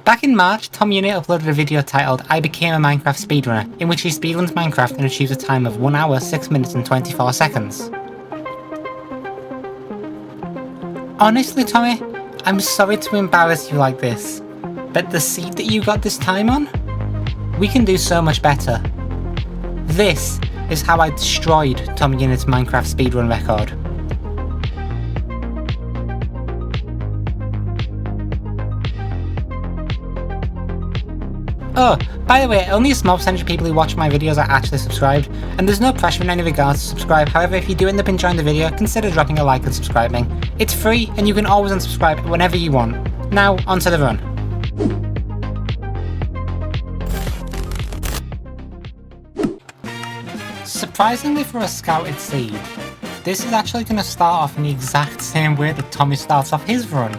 Back in March, Tommy Innit uploaded a video titled I Became a Minecraft Speedrunner, in which he speedruns Minecraft and achieves a time of 1 hour, 6 minutes and 24 seconds. Honestly, Tommy, I'm sorry to embarrass you like this, but the seed that you got this time on? We can do so much better. This is how I destroyed Tommy Innit's Minecraft speedrun record. Oh, by the way, only a small percentage of people who watch my videos are actually subscribed, and there's no pressure in any regards to subscribe. However, if you do end up enjoying the video, consider dropping a like and subscribing. It's free, and you can always unsubscribe whenever you want. Now, onto the run. Surprisingly for a scouted seed, this is actually going to start off in the exact same way that Tommy starts off his run.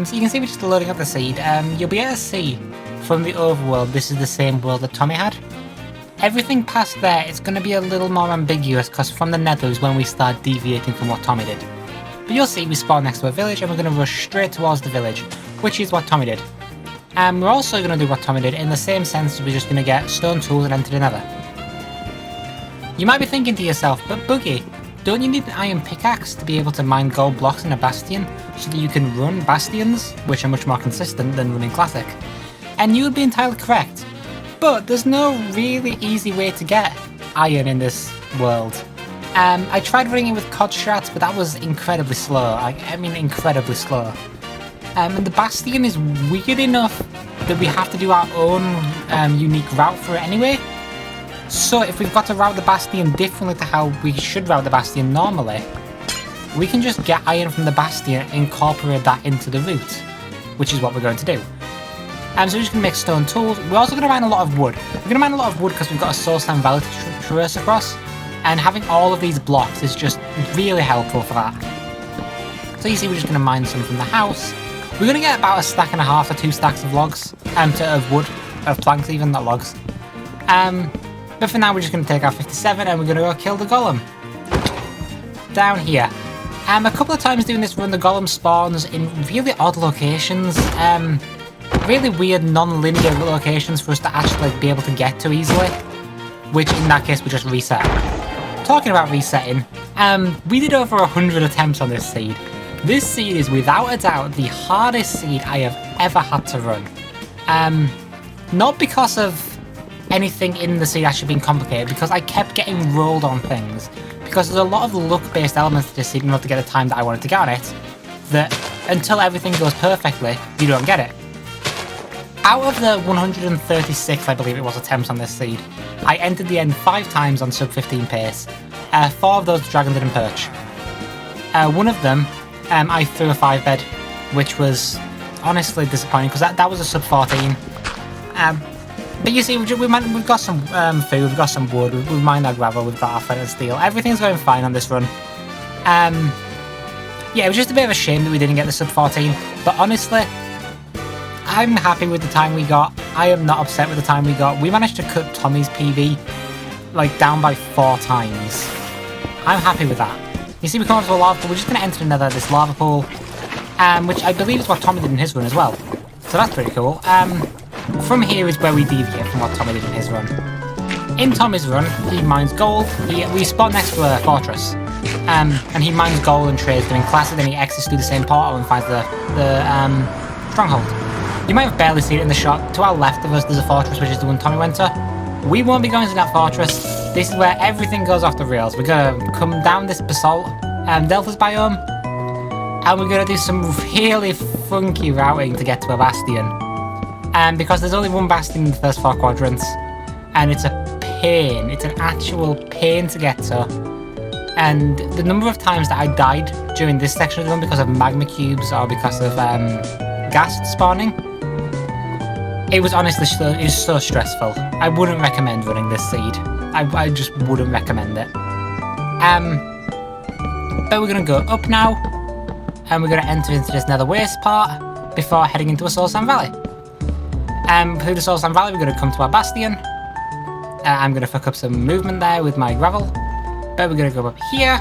So you can see we're just loading up the seed. You'll be able to see from the overworld this is the same world that Tommy had. Everything past there is going to be a little more ambiguous because from the nether is when we start deviating from what Tommy did. But you'll see we spawn next to a village and we're going to rush straight towards the village, which is what Tommy did. We're also going to do what Tommy did in the same sense as we're just going to get stone tools and enter the nether. You might be thinking to yourself, but Buggy, don't you need an iron pickaxe to be able to mine gold blocks in a bastion so that you can run bastions, which are much more consistent than running classic? And you would be entirely correct, but there's no really easy way to get iron in this world. I tried running it with cod strats, but that was incredibly slow. I mean incredibly slow. And the bastion is weird enough that we have to do our own unique route for it anyway. So if we've got to route the bastion differently to how we should route the bastion normally, we can just get iron from the bastion and incorporate that into the route, which is what we're going to do. So we're just going to make stone tools. We're also going to mine a lot of wood. We're going to mine a lot of wood because we've got a soul sand valley to traverse across, and having all of these blocks is just really helpful for that. So you see we're just going to mine some from the house. We're going to get about 1.5 stacks to 2 stacks of logs, of wood, of planks even, not logs. But for now we're just going to take our 57 and we're going to go kill the golem. Down here. A couple of times doing this run the golem spawns in really odd locations. Really weird non-linear locations for us to actually be able to get to easily. Which in that case we just reset. Talking about resetting, we did over 100 attempts on this seed. This seed is without a doubt the hardest seed I have ever had to run. Not because of anything in the seed actually being complicated, because I kept getting rolled on things. Because there's a lot of luck-based elements to this seed in order to get the time that I wanted to get on it, that until everything goes perfectly, you don't get it. Out of the 136, I believe it was, attempts on this seed, I entered the end 5 times on sub 15 pace. 4 of those the dragon didn't perch. One of them, I threw a 5-bed, which was honestly disappointing because that was a sub 14. But you see, we've got some food, we've got some wood, we've mined our gravel, we've got our flint and steel. Everything's going fine on this run. Yeah, it was just a bit of a shame that we didn't get the sub 14, but honestly, I'm happy with the time we got. I am not upset with the time we got. We managed to cut Tommy's PV down by 4 times. I'm happy with that. You see, we come up to a lava pool. We're just going to enter another this lava pool, which I believe is what Tommy did in his run as well. So that's pretty cool. From here is where we deviate from what Tommy did in his run. In Tommy's run, he mines gold. We spawn next to a fortress, and he mines gold and trades doing classic. Then he exits through the same portal and finds the Stronghold. You might have barely seen it in the shot. To our left of us, there's a fortress, which is the one Tommy went to. We won't be going to that fortress. This is where everything goes off the rails. We're gonna come down this basalt deltas biome, and we're gonna do some really funky routing to get to a bastion. Because there's only one bastion in the first 4 quadrants, and it's a pain. It's an actual pain to get to. And the number of times that I died during this section of the run because of magma cubes or because of gas spawning, it was honestly so stressful. I wouldn't recommend running this seed. I just wouldn't recommend it. But we're gonna go up now, and we're gonna enter into this nether waste part before heading into a soul sand valley. Through the soul sand valley, we're gonna come to our bastion. I'm gonna fuck up some movement there with my gravel, but we're gonna go up here,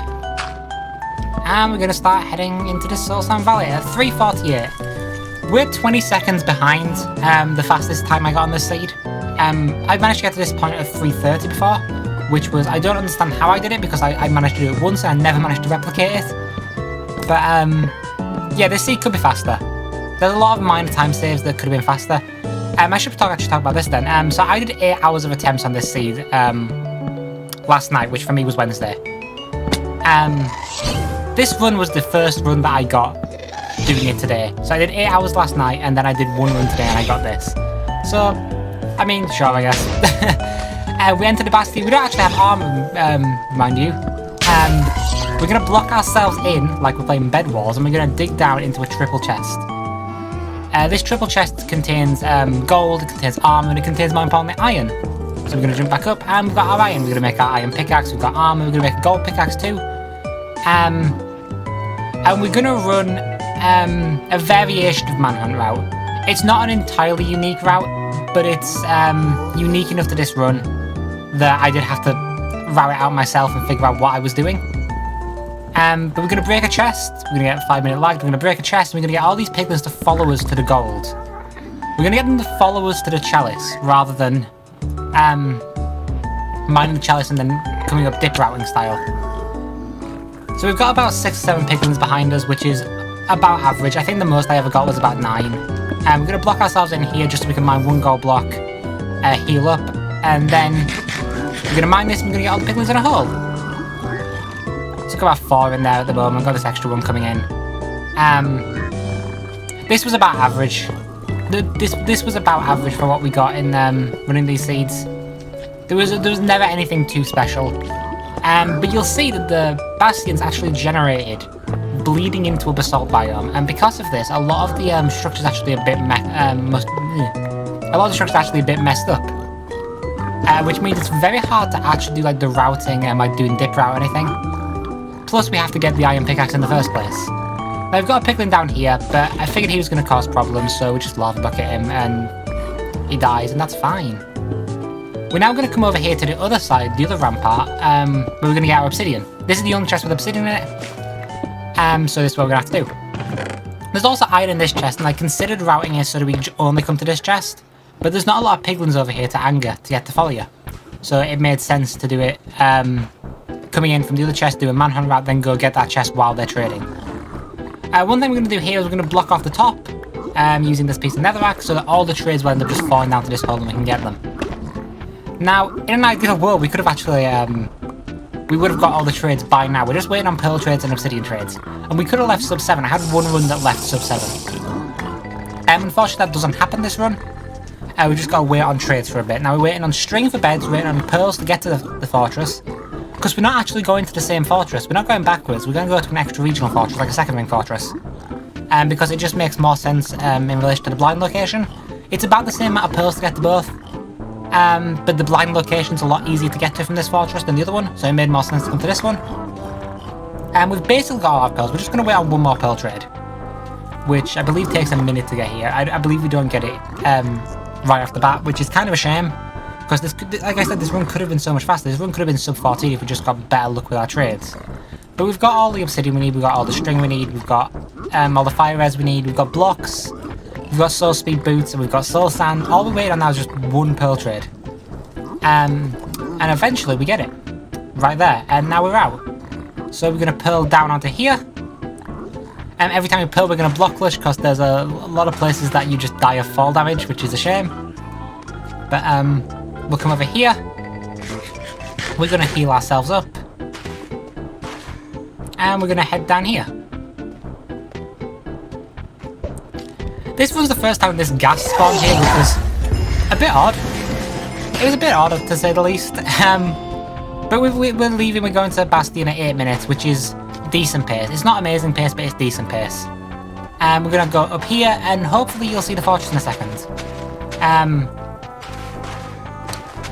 and we're gonna start heading into the soul sand valley at 3:48. we're 20 seconds behind the fastest time I got on this seed. I managed to get to this point at 3:30 before, which was, I don't understand how I did it because I managed to do it once and I never managed to replicate it. But yeah, this seed could be faster. There's a lot of minor time saves that could have been faster. I should actually talk about this then. So I did 8 hours of attempts on this seed last night, which for me was Wednesday. This run was the first run that I got doing it today. So I did 8 hours last night and then I did 1 run today and I got this. So, I mean, sure, I guess. We entered the Bastion. We don't actually have armor, mind you. We're going to block ourselves in like we're playing Bed Wars and we're going to dig down into a triple chest. This triple chest contains gold, it contains armor, and it contains, more importantly, iron. So we're going to jump back up and we've got our iron. We're going to make our iron pickaxe, we've got armor, we're going to make a gold pickaxe too. And we're going to run a variation of manhunt route. It's not an entirely unique route, but it's unique enough to this run that I did have to route it out myself and figure out what I was doing. But we're going to break a chest, we're going to get a 5-minute lag, we're going to break a chest, and we're going to get all these piglins to follow us to the gold. We're going to get them to follow us to the chalice, rather than mining the chalice and then coming up dip routing style. So we've got about 6 or 7 piglins behind us, which is about average. I think the most I ever got was about 9. We're going to block ourselves in here just so we can mine 1 gold block, heal up, and then we're going to mine this and we're going to get all the piglins in a hole. So got about 4 in there at the moment. I've got this extra one coming in. This was about average. This was about average for what we got in running these seeds. There was never anything too special. But you'll see that the Bastion's actually generated bleeding into a basalt biome, and because of this, a lot of the structure's actually a bit messed up. Which means it's very hard to actually do like the routing and like doing dip route or anything. Plus we have to get the iron pickaxe in the first place. Now we've got a piglin down here, but I figured he was going to cause problems, so we just lava bucket him and he dies, and that's fine. We're now going to come over here to the other side, the other rampart, where we're going to get our obsidian. This is the only chest with obsidian in it, so this is what we're going to have to do. There's also iron in this chest, and I considered routing it so that we only come to this chest, but there's not a lot of piglins over here to anger to get to follow you. So it made sense to do it coming in from the other chest, do a manhunt route, then go get that chest while they're trading. One thing we're going to do here is we're going to block off the top using this piece of netherrack so that all the trades will end up just falling down to this hole and we can get them. Now, in an ideal world, we could have actually, we would have got all the trades by now. We're just waiting on pearl trades and obsidian trades. And we could have left sub 7. I had one run that left sub 7. Unfortunately, that doesn't happen this run. We just got to wait on trades for a bit. Now we're waiting on string for beds, we're waiting on pearls to get to the fortress. Because we're not actually going to the same fortress. We're not going backwards. We're going to go to an extra regional fortress, like a second ring fortress. Because it just makes more sense in relation to the blind location. It's about the same amount of pearls to get to both. But the blind location's a lot easier to get to from this fortress than the other one, so it made more sense to come to this one. We've basically got all our pearls. We're just going to wait on one more pearl trade, which I believe takes a minute to get here. I believe we don't get it right off the bat, which is kind of a shame, because this, like I said, this run could have been so much faster. This run could have been sub 14 if we just got better luck with our trades. But we've got all the obsidian we need, we've got all the string we need, we've got all the fire res we need, we've got blocks, we've got soul speed boots, and we've got soul sand. All we're waiting on now is just one pearl trade. And eventually we get it. Right there. And now we're out. So we're going to pearl down onto here. And every time we pearl we're going to block clutch because there's a lot of places that you just die of fall damage, which is a shame. But we'll come over here. We're going to heal ourselves up. And we're going to head down here. This was the first time this gas spawned here, which was a bit odd. It was a bit odd, to say the least. But we're leaving, we're going to Bastion at 8 minutes, which is decent pace. It's not amazing pace, but it's decent pace. We're going to go up here, and hopefully you'll see the fortress in a second.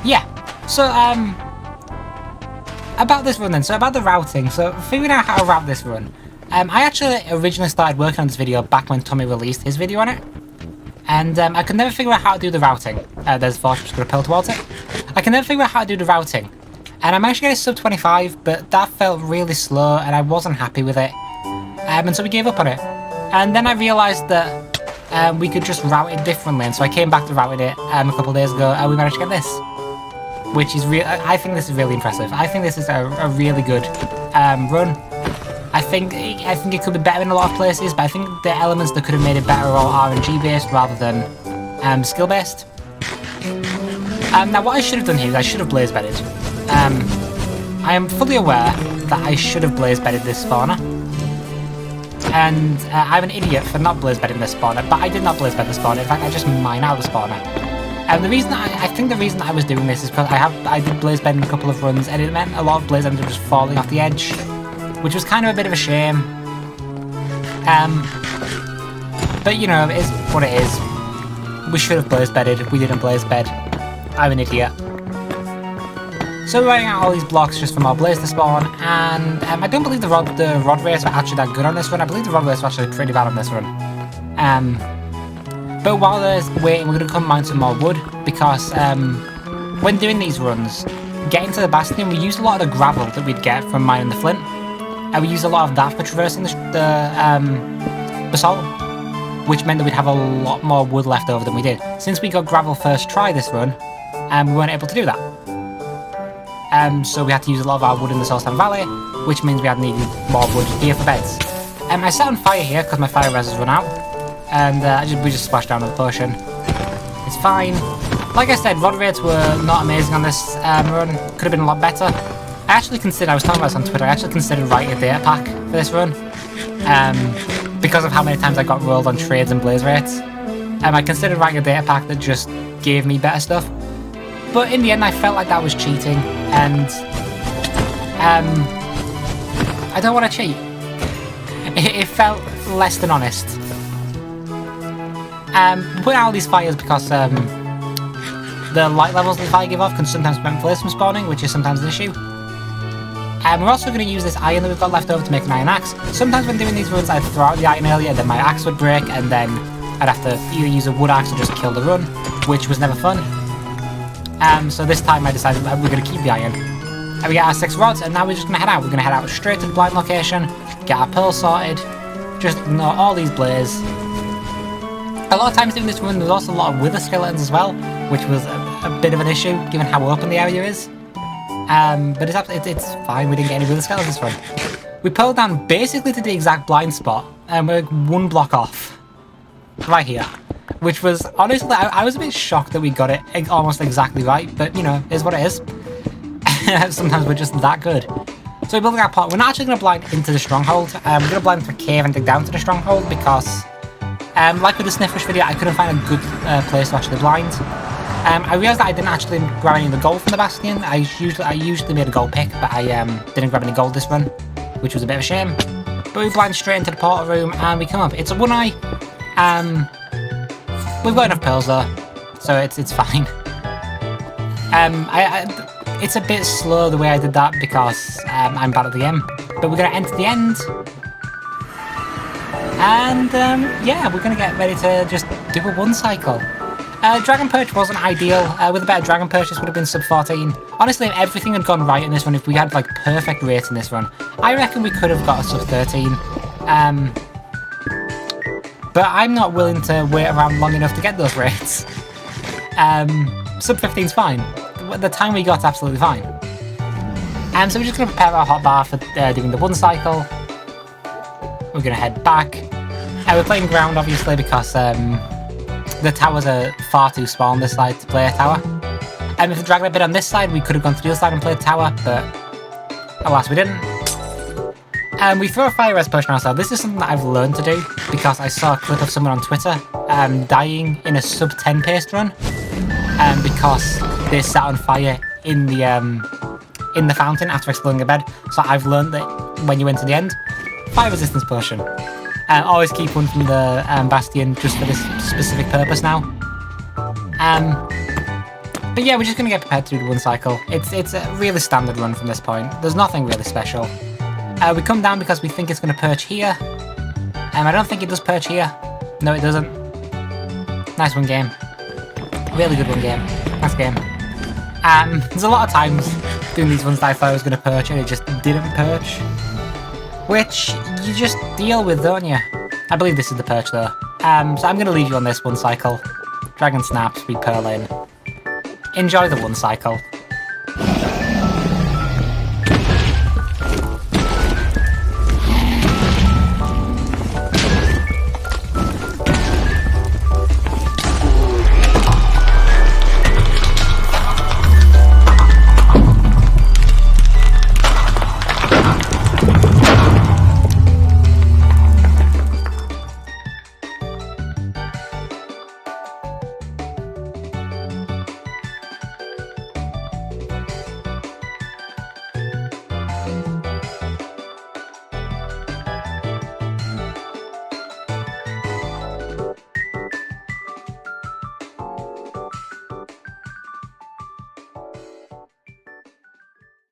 Yeah. So, about this run then. So, about the routing. So, figuring out how to route this run. I actually originally started working on this video back when Tommy released his video on it. And I could never figure out how to do the routing. There's a fortress going to pearl towards it. I can never figure out how to do the routing. And I managed to get a sub 25, but that felt really slow and I wasn't happy with it. And so we gave up on it. And then I realised that we could just route it differently. And so I came back to routing it a couple of days ago, and we managed to get this. Which is real. I think this is really impressive. I think this is a really good run. I think it could be better in a lot of places, but I think the elements that could have made it better are all RNG based rather than skill based. Now what I should have done here is I should have blaze bedded. I am fully aware that I should have blaze bedded this spawner. And I'm an idiot for not blaze bedding this spawner, but I did not blaze bed the spawner. In fact, I just mine out the spawner. And the reason I think the reason I was doing this is because I did blaze bed in a couple of runs, and it meant a lot of blaze ended up just falling off the edge, which was kind of a bit of a shame. But you know, it is what it is. We should have blaze bedded. We didn't blaze bed. I'm an idiot. So we're running out all these blocks just from our blaze to spawn, and I don't believe the rod rates are actually that good on this run. I believe the rod rates are actually pretty bad on this run. But while there's waiting, we're going to come mine some more wood, because when doing these runs, getting to the Bastion, we used a lot of the gravel that we'd get from mining the flint. And we used a lot of that for traversing the basalt, which meant that we'd have a lot more wood left over than we did. Since we got gravel first try this run, we weren't able to do that. So we had to use a lot of our wood in the Solstan Valley, which means we had needed more wood here for beds. I set on fire here because my fire res has run out, and we just splashed down with the potion. It's fine. Like I said, rod rates were not amazing on this run. Could have been a lot better. I was talking about this on Twitter, I actually considered writing a data pack for this run. Because of how many times I got rolled on trades and blaze rates. I considered writing a data pack that just gave me better stuff. But in the end I felt like that was cheating, and I don't want to cheat. It felt less than honest. Putting out all these fires because the light levels that the fire give off can sometimes prevent flares from spawning, which is sometimes an issue. We're also going to use this iron that we've got left over to make an iron axe. Sometimes when doing these runs I'd throw out the iron earlier, then my axe would break, and then I'd have to either use a wood axe or just kill the run, which was never fun. So this time I decided that we're going to keep the iron. And we get our 6 rods, and now we're just going to head out. We're going to head out straight to the blind location, get our pearl sorted, just ignore all these blaze. A lot of times doing this run there's also a lot of wither skeletons as well, which was a bit of an issue given how open the area is. But it's fine, we didn't get any wither skeletons this run. We pulled down basically to the exact blind spot, and we're 1 block off. Right here. Which was, honestly, I was a bit shocked that we got it almost exactly right, but you know, it is what it is. Sometimes we're just that good. So we're building our pot. We're not actually going to blind into the Stronghold. We're going to blind through a cave and dig down to the Stronghold because, like with the Sniffish video, I couldn't find a good place to actually blind. I realised that I didn't actually grab any of the gold from the Bastion. I usually made a gold pick, but I didn't grab any gold this run, which was a bit of a shame. But we blind straight into the portal room and we come up. It's a one-eye. We've got enough pearls though, so it's fine. It's a bit slow the way I did that because I'm bad at the game. But we're going to enter the end. And yeah, we're going to get ready to just do a 1 cycle. Dragon Perch wasn't ideal. With a better Dragon Perch, this would have been sub 14. Honestly, if everything had gone right in this run, if we had like perfect rates in this run, I reckon we could have got a sub 13. But I'm not willing to wait around long enough to get those rates. Sub 15's fine. The time we got's absolutely fine. So we're just going to prepare our hotbar for doing the 1 cycle. We're going to head back. We're playing ground, obviously, because the towers are far too small on this side to play a tower. If the dragon had been on this side, we could have gone to the other side and played tower, but alas, we didn't. We throw a fire res potion ourselves. This is something that I've learned to do because I saw a clip of someone on Twitter dying in a sub 10 pace run because they sat on fire in the fountain after exploding a bed. So I've learned that when you enter the end, fire resistance potion. Always keep one from the Bastion just for this specific purpose now. But yeah, we're just going to get prepared to do the 1 cycle. It's a really standard run from this point. There's nothing really special. We come down because we think it's going to perch here. I don't think it does perch here. No, it doesn't. Nice 1 game. Really good 1 game. Nice game. There's a lot of times doing these ones that I thought I was going to perch and it just didn't perch. Which you just deal with, don't you? I believe this is the perch though. So I'm going to leave you on this one cycle. Dragon Snap, Speed Pearl in. Enjoy the one cycle.